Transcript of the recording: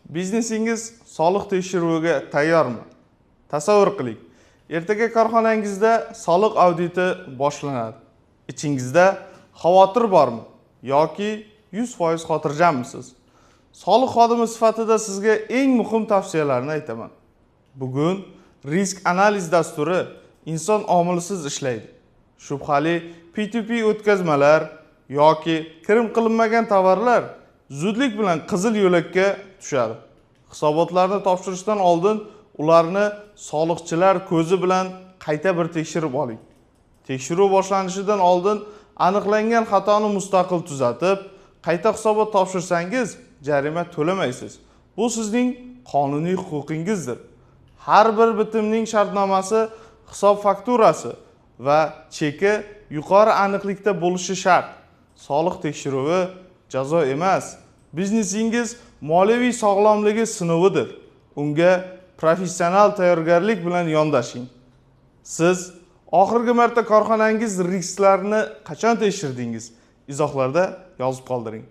Biznesingiz soliq tekshiruviga tayyormi? Tasavvur qiling. Ertaga korxonangizda soliq auditi boshlanadi. Ichingizda xavotir bormi yoki 100% xotirjammisiz? Soliq xodimi sifatida sizga eng muhim tavsiyalarni aytaman. Bugun risk analiz dasturi inson omilisiz ishlaydi. Shubhali P2P o'tkazmalar yoki kirim qilinmagan tovarlar zudlik bilan qizil yo'lakka tushadi. Hisobotlarni topshirishdan oldin ularni soliqchilar ko'zi bilan qayta bir tekshirib oling. Tekshiruv boshlanishidan oldin aniqlangan xatoni mustaqil tuzatib, qayta hisobot topshirsangiz jarima to'lamaysiz. Bu sizning qonuniy huquqingizdir. Har bir bitimning shartnomasi, hisob fakturasi va cheki yuqori aniqlikda bo'lishi shart. Soliq tekshiruvi jazo emas, biznesingiz moliyaviy sog'lomligi sinovidir. Unga professional tayyorgarlik bilan yondashing. Siz oxirgi marta korxonangiz risklarini qachon tekshirdingiz? Izohlarda yozib qoldiring.